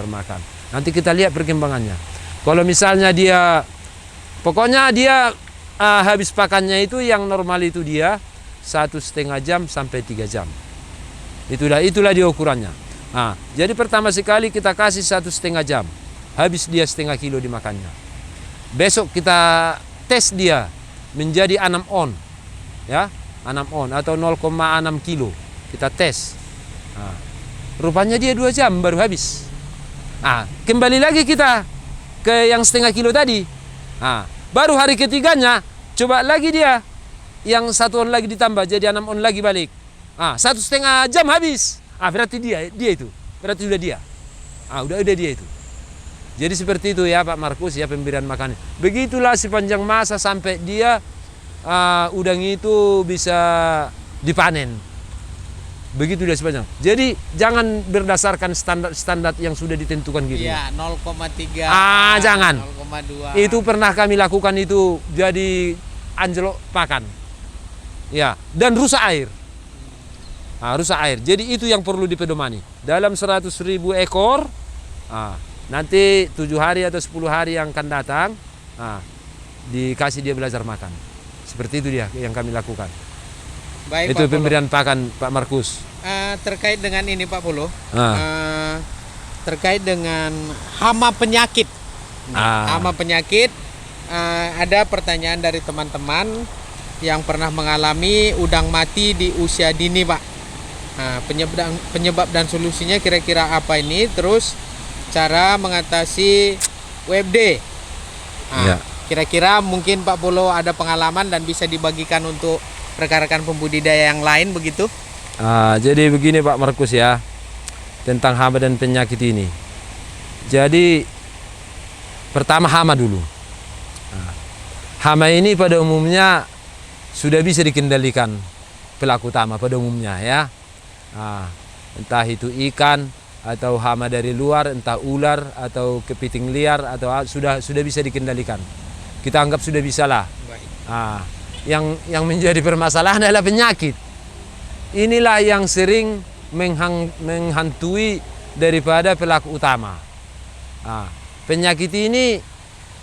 makan. Nanti kita lihat perkembangannya. Kalau misalnya pokoknya dia habis pakannya itu yang normal itu dia 1,5 jam sampai 3 jam. Itulah dia ukurannya. Jadi pertama sekali kita kasih 1,5 jam, habis dia setengah kilo dimakannya. Besok kita tes dia menjadi 6 on, ya 6 on atau 0,6 kilo kita tes. Rupanya dia 2 jam baru habis. Kembali lagi kita ke yang setengah kilo tadi. Baru hari ketiganya coba lagi dia yang 1 on lagi ditambah jadi 6 on lagi balik. 1,5 jam habis. Berarti dia itu. Berarti sudah dia. Udah dia itu. Jadi seperti itu ya Pak Markus ya pemberian makan. Begitulah sepanjang masa sampai dia udang itu bisa dipanen. Begitu dia sepanjang. Jadi jangan berdasarkan standar yang sudah ditentukan gitu. Iya, 0,3. Jangan. 0,2. Itu pernah kami lakukan itu jadi anjlok pakan. Ya, dan rusak air. Rusak air. Jadi itu yang perlu dipedomani. Dalam 100.000 ekor, nanti 7 hari atau 10 hari yang akan datang, dikasih dia belajar makan. Seperti itu dia yang kami lakukan. Baik, itu Pak pemberian pakan Pak Markus. Terkait dengan ini Pak Polo, terkait dengan hama penyakit. Hama penyakit, ada pertanyaan dari teman-teman yang pernah mengalami udang mati di usia dini Pak. Penyebab dan solusinya kira-kira apa ini? Terus cara mengatasi WFD. Kira-kira mungkin Pak Polo ada pengalaman dan bisa dibagikan untuk rekan-rekan pembudidaya yang lain begitu? Jadi begini Pak Markus ya, tentang hama dan penyakit ini. Jadi pertama hama dulu. Hama ini pada umumnya sudah bisa dikendalikan pelaku utama pada umumnya ya. Entah itu ikan atau hama dari luar, entah ular atau kepiting liar atau sudah bisa dikendalikan. Kita anggap sudah bisa lah. Yang menjadi permasalahan adalah penyakit. Inilah yang sering menghantui daripada pelaku utama. Penyakit ini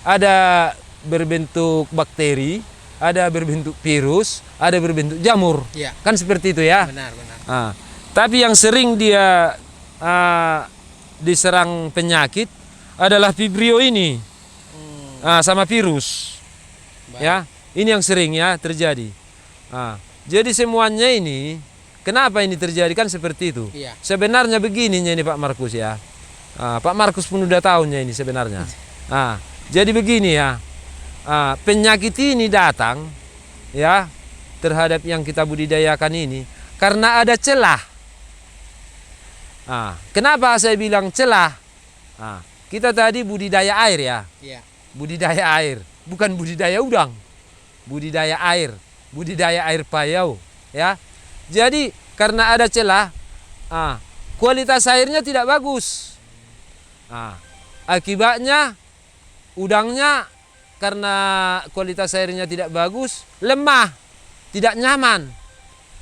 ada berbentuk bakteri, ada berbentuk virus, ada berbentuk jamur. Ya. Kan seperti itu ya. Benar. Tapi yang sering dia diserang penyakit adalah vibrio ini, sama virus. Baik. Ya. Ini yang sering ya terjadi. Jadi semuanya ini, kenapa ini terjadi kan seperti itu? Iya. Sebenarnya begininya ini Pak Markus ya. Pak Markus pun udah tahunya ini sebenarnya. Jadi begini ya, penyakit ini datang ya terhadap yang kita budidayakan ini karena ada celah. Kenapa saya bilang celah? Kita tadi budidaya air ya. Iya. Budidaya air, bukan budidaya udang. Budidaya air payau ya. Jadi karena ada celah, kualitas airnya tidak bagus. Akibatnya udangnya karena kualitas airnya tidak bagus, lemah, tidak nyaman.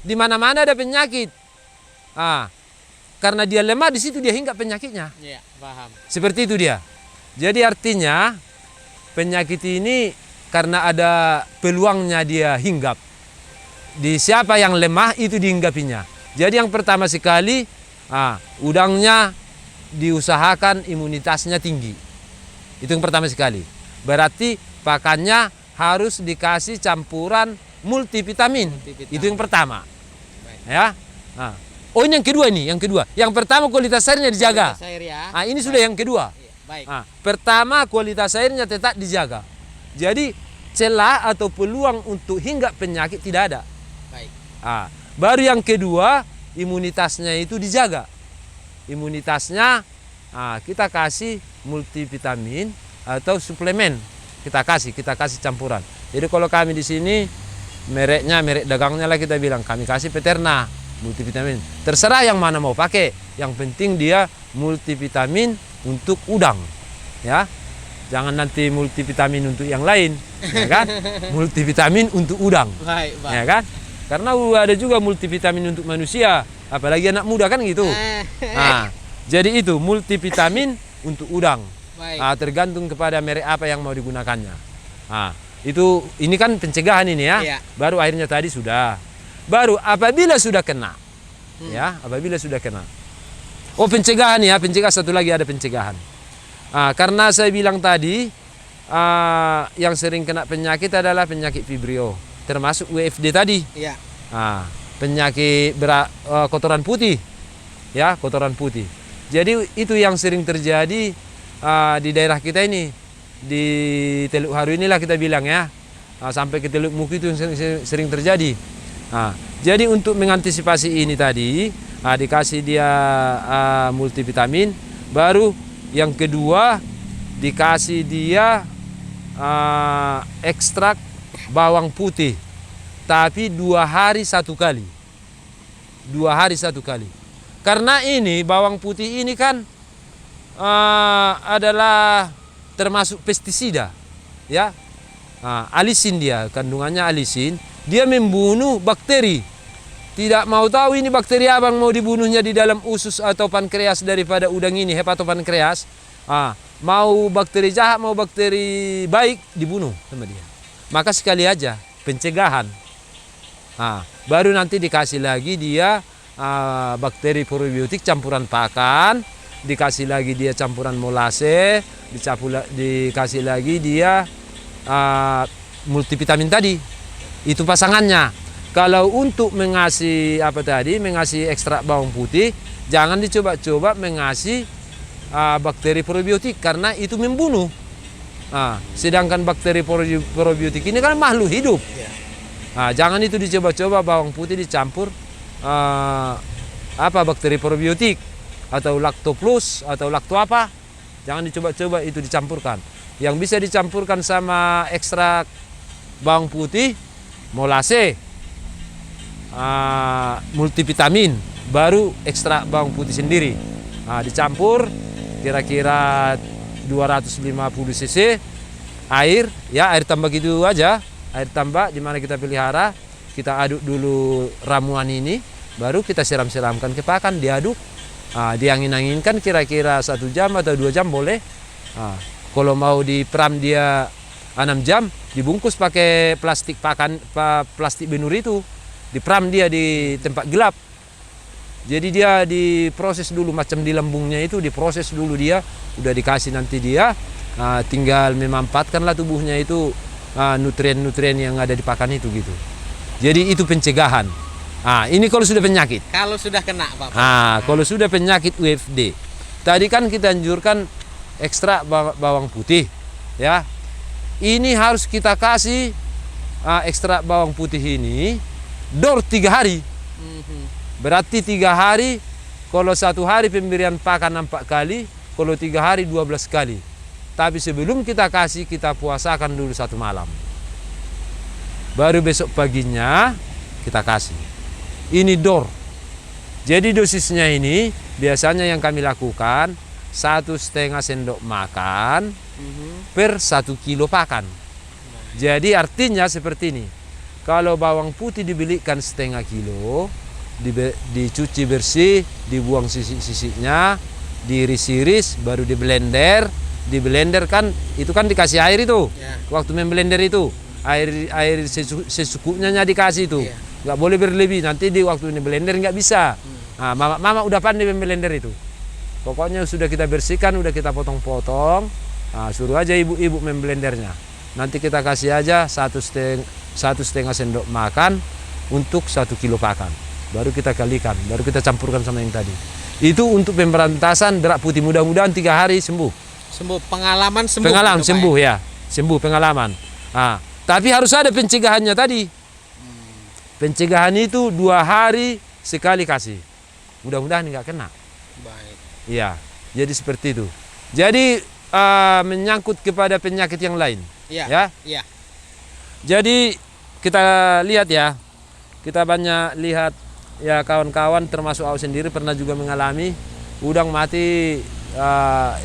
Di mana-mana ada penyakit. Karena dia lemah di situ dia hinggap penyakitnya. Iya, paham. Seperti itu dia. Jadi artinya penyakit ini karena ada peluangnya dia hinggap. Di siapa yang lemah itu dihinggapinya. Jadi yang pertama sekali udangnya diusahakan imunitasnya tinggi. Itu yang pertama sekali. Berarti pakannya harus dikasih campuran multivitamin. Itu yang pertama. Baik. Ya. Ini yang kedua nih, yang kedua. Yang pertama kualitas airnya dijaga. Kualitas air ya. Ini sudah yang kedua. Baik. Nah, pertama kualitas airnya tetap dijaga. Jadi celah atau peluang untuk hinggap penyakit tidak ada. Baik. Nah, baru yang kedua imunitasnya itu dijaga. Imunitasnya kita kasih multivitamin atau suplemen. Kita kasih campuran. Jadi kalau kami di sini merek dagangnya lah kita bilang kami kasih Peterna multivitamin. Terserah yang mana mau pakai. Yang penting dia multivitamin untuk udang, ya. Jangan nanti multivitamin untuk yang lain, ya kan? Multivitamin untuk udang, Baik, Pak. ya kan? Karena ada juga multivitamin untuk manusia, apalagi anak muda kan gitu. Nah, jadi itu multivitamin untuk udang. Baik. Tergantung kepada merek apa yang mau digunakannya. Ini kan pencegahan ini ya. Iya. Baru airnya tadi sudah. Baru apabila sudah kena, ya, apabila sudah kena. Oh, pencegahan ya, satu lagi ada pencegahan. Karena saya bilang tadi yang sering kena penyakit adalah penyakit vibrio, termasuk WFD tadi. Iya. Penyakit kotoran putih, ya, kotoran putih. Jadi itu yang sering terjadi di daerah kita ini, di Teluk Haru inilah kita bilang ya, sampai ke Teluk Muki itu yang sering terjadi. Jadi untuk mengantisipasi ini tadi dikasih dia multivitamin. Baru yang kedua dikasih dia ekstrak bawang putih, tapi 2 hari 1 kali. 2 hari 1 kali. Karena ini bawang putih ini kan adalah termasuk pestisida, ya. Alisin dia, kandungannya alisin. Dia membunuh bakteri. Tidak mau tahu ini bakteri apa yang mau dibunuhnya di dalam usus atau pankreas daripada udang ini, hepatopankreas. Mau bakteri jahat, mau bakteri baik, dibunuh sama dia. Maka sekali aja pencegahan. Baru nanti dikasih lagi dia bakteri probiotik campuran pakan, dikasih lagi dia campuran molase, dikasih lagi dia multivitamin tadi. Itu pasangannya. Kalau untuk mengasih mengasih ekstrak bawang putih, jangan dicoba-coba mengasih bakteri probiotik karena itu membunuh. Sedangkan bakteri probiotik ini kan makhluk hidup. Jangan itu dicoba-coba bawang putih dicampur bakteri probiotik atau lakto plus atau lakto apa. Jangan dicoba-coba itu dicampurkan. Yang bisa dicampurkan sama ekstrak bawang putih, molase, multivitamin, baru ekstrak bawang putih sendiri. Dicampur kira-kira 250 cc air, ya, air tambak gitu aja. Air tambak di mana kita pelihara, kita aduk dulu ramuan ini, baru kita siram-siramkan ke pakan, diaduk. Diangin-anginkan kira-kira 1 jam atau 2 jam boleh. Kalau mau diperam dia 6 jam, dibungkus pakai plastik pakan, plastik benur itu. Diperam dia di tempat gelap. Jadi dia diproses dulu, macam di lambungnya itu diproses dulu dia, udah dikasih nanti dia tinggal memanfaatkanlah tubuhnya itu nutrien-nutrien yang ada di pakan itu gitu. Jadi itu pencegahan. Ini kalau sudah penyakit. Kalau sudah kena, Pak. Kalau sudah penyakit WFD. Tadi kan kita anjurkan ekstrak bawang putih, ya. Ini harus kita kasih ekstrak bawang putih ini dor 3 hari. Berarti 3 hari, kalau 1 hari pemberian pakan 4 kali, kalau 3 hari 12 kali. Tapi sebelum kita kasih, kita puasakan dulu 1 malam. Baru besok paginya kita kasih. Ini dor. Jadi dosisnya ini biasanya yang kami lakukan 1,5 sendok makan per 1 kilo pakan. Jadi artinya seperti ini. Kalau bawang putih dibelikan 1/2 kilo, dicuci bersih, dibuang sisik-sisiknya, diiris-iris, baru diblender. Diblender kan, itu kan dikasih air itu. Waktu memblender itu, air secukupnya dikasih itu. Nggak boleh berlebih, nanti di waktu ini blender nggak bisa. Mama udah pandai memblender itu. Pokoknya sudah kita bersihkan, udah kita potong-potong. Suruh aja ibu-ibu memblendernya. Nanti kita kasih aja 1,5 sendok makan untuk 1 kilo pakan. Baru kita kalikan, baru kita campurkan sama yang tadi. Itu untuk pemberantasan berak putih, mudah-mudahan 3 hari sembuh. Sembuh, pengalaman sembuh. Pengalaman gitu, Pak, sembuh ya, sembuh pengalaman. Tapi harus ada pencegahannya tadi. Pencegahan itu 2 hari sekali kasih. Mudah-mudahan nggak kena. Baik. Iya, jadi seperti itu. Jadi menyangkut kepada penyakit yang lain. Iya. Ya. Iya. Jadi kita lihat ya, kita banyak lihat ya kawan-kawan termasuk aku sendiri pernah juga mengalami udang mati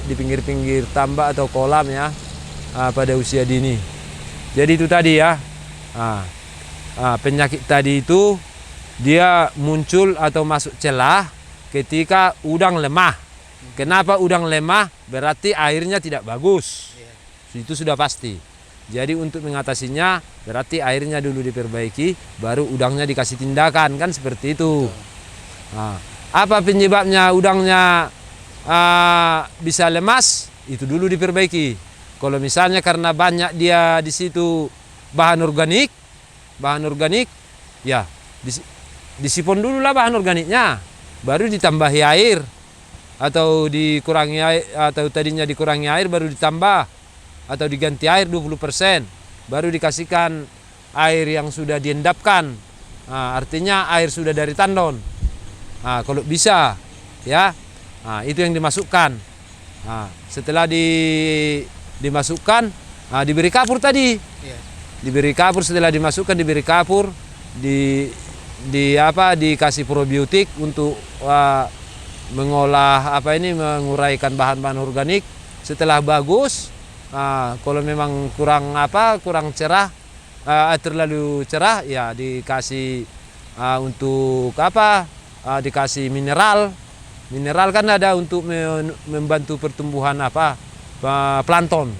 di pinggir-pinggir tambak atau kolam ya pada usia dini. Jadi itu tadi ya, penyakit tadi itu dia muncul atau masuk celah ketika udang lemah. Kenapa udang lemah? Berarti airnya tidak bagus. Itu sudah pasti. Jadi untuk mengatasinya berarti airnya dulu diperbaiki, baru udangnya dikasih tindakan, kan seperti itu. Apa penyebabnya udangnya bisa lemas? Itu dulu diperbaiki. Kalau misalnya karena banyak dia di situ bahan organik, ya disipon dulu lah bahan organiknya, baru ditambahi air atau dikurangi air, atau tadinya dikurangi air baru ditambah atau diganti air 20%, baru dikasihkan air yang sudah diendapkan. Artinya air sudah dari tandon. Kalau bisa ya, itu yang dimasukkan. Setelah dimasukkan, diberi kapur tadi. Iya. Diberi kapur, setelah dimasukkan diberi kapur, dikasih probiotik untuk mengolah menguraikan bahan-bahan organik. Setelah bagus, kalau memang kurang cerah, terlalu cerah, ya dikasih untuk dikasih mineral. Mineral kan ada untuk membantu pertumbuhan plankton.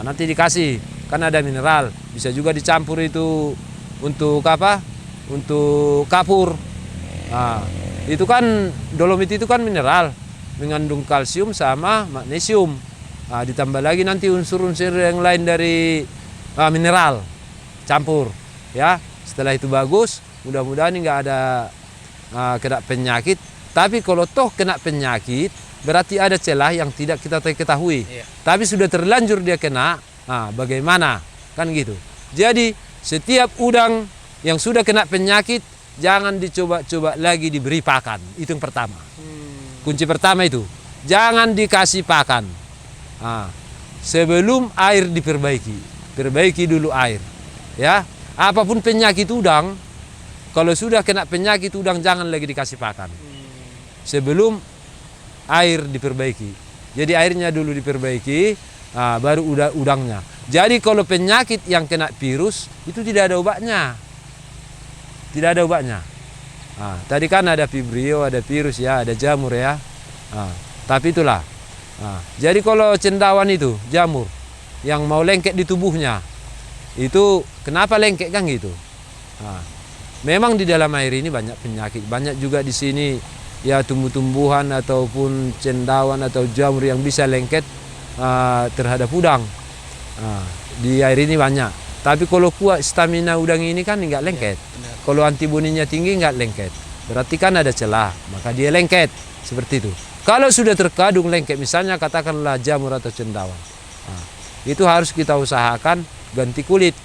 Nanti dikasih, kan ada mineral. Bisa juga dicampur itu untuk untuk kapur. Itu kan dolomit itu kan mineral, mengandung kalsium sama magnesium. Ditambah lagi nanti unsur-unsur yang lain dari mineral, campur. Ya, setelah itu bagus. Mudah-mudahan nggak ada kena penyakit. Tapi kalau toh kena penyakit, berarti ada celah yang tidak kita ketahui. Iya. Tapi sudah terlanjur dia kena, bagaimana? Kan gitu. Jadi setiap udang yang sudah kena penyakit, jangan dicoba-coba lagi diberi pakan. Itu yang pertama. Kunci pertama itu, jangan dikasih pakan. Sebelum air diperbaiki, perbaiki dulu air. Ya, apapun penyakit udang, kalau sudah kena penyakit udang jangan lagi dikasih pakan. Sebelum air diperbaiki. Jadi airnya dulu diperbaiki, baru udangnya. Jadi kalau penyakit yang kena virus itu tidak ada obatnya. Tidak ada obatnya. Tadi kan ada vibrio, ada virus ya, ada jamur ya. Tapi itulah. Jadi kalau cendawan itu jamur yang mau lengket di tubuhnya, itu kenapa lengket kan gitu? Memang di dalam air ini banyak penyakit, banyak juga di sini ya tumbuh-tumbuhan ataupun cendawan atau jamur yang bisa lengket terhadap udang. Di air ini banyak. Tapi kalau kuat stamina udang ini kan nggak lengket. Ya, kalau antibodinya tinggi nggak lengket. Berarti kan ada celah, maka dia lengket. Seperti itu. Kalau sudah terkadung lengket, misalnya katakanlah jamur atau cendawan, itu harus kita usahakan ganti kulit.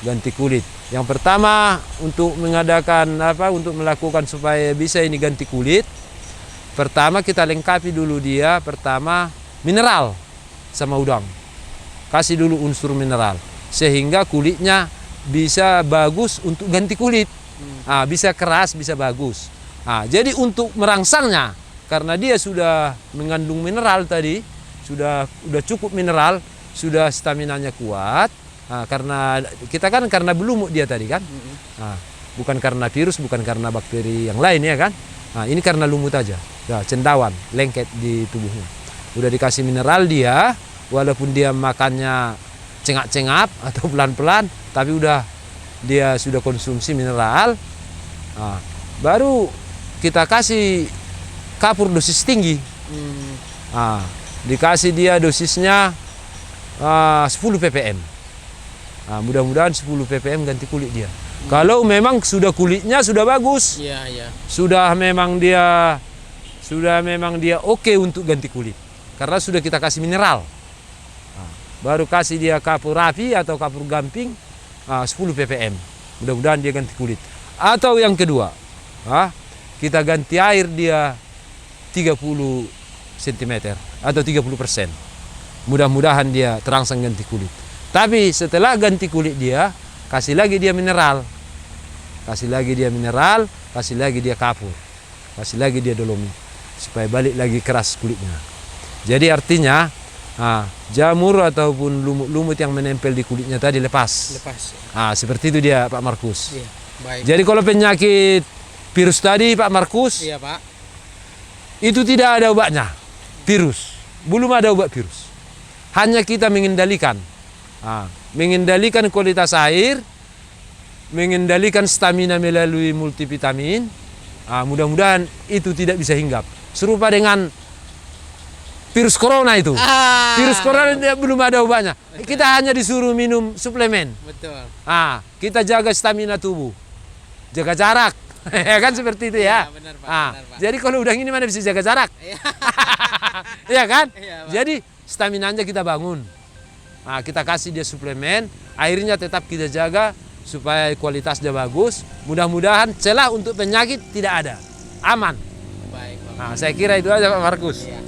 Ganti kulit. Yang pertama untuk mengadakan untuk melakukan supaya bisa ini ganti kulit. Pertama kita lengkapi dulu dia pertama mineral sama udang. Kasih dulu unsur mineral sehingga kulitnya bisa bagus untuk ganti kulit. Bisa keras, bisa bagus. Jadi untuk merangsangnya, karena dia sudah mengandung mineral tadi, sudah cukup mineral, sudah staminanya kuat. Karena kita kan karena belumuk dia tadi kan, bukan karena virus, bukan karena bakteri yang lain ya kan. Ini karena lumut aja, ya, cendawan lengket di tubuhnya. Udah dikasih mineral dia, walaupun dia makannya cengap-cengap atau pelan-pelan, tapi dia sudah konsumsi mineral. Baru kita kasih kapur dosis tinggi. Dikasih dia dosisnya 10 ppm. Mudah-mudahan 10 ppm ganti kulit dia. Kalau memang sudah kulitnya sudah bagus, Iya. sudah memang dia oke untuk ganti kulit. karena sudah kita kasih mineral. Nah, baru kasih dia kapur rapi atau kapur gamping 10 ppm. Mudah-mudahan dia ganti kulit. Atau yang kedua, kita ganti air dia 30 cm atau 30%. Mudah-mudahan dia terangsang ganti kulit. Tapi setelah ganti kulit dia, kasih lagi dia mineral. Kasih lagi dia mineral, kasih lagi dia kapur. Kasih lagi dia dolomit supaya balik lagi keras kulitnya. Jadi artinya jamur ataupun lumut-lumut yang menempel di kulitnya tadi lepas. Seperti itu dia Pak Markus. Iya, baik. Jadi kalau penyakit virus tadi Pak Markus, Iya, Pak. itu tidak ada obatnya. Virus, belum ada obat virus. Hanya kita mengendalikan. Mengendalikan kualitas air, mengendalikan stamina melalui multivitamin. Mudah-mudahan itu tidak bisa hinggap. Serupa dengan virus corona itu. Virus corona belum ada obatnya. Kita hanya disuruh minum suplemen. Betul. Kita jaga stamina tubuh. Jaga jarak. Ya kan seperti itu ya. Benar, Pak. Benar, Pak. Jadi kalau udah ini mana bisa jaga jarak? Iya. Iya kan? Iya, Pak. Jadi staminanya kita bangun. Kita kasih dia suplemen, airnya tetap kita jaga supaya kualitasnya bagus. Mudah-mudahan celah untuk penyakit tidak ada. Aman. Baik, Pak. Saya kira itu aja Pak Markus. Iya.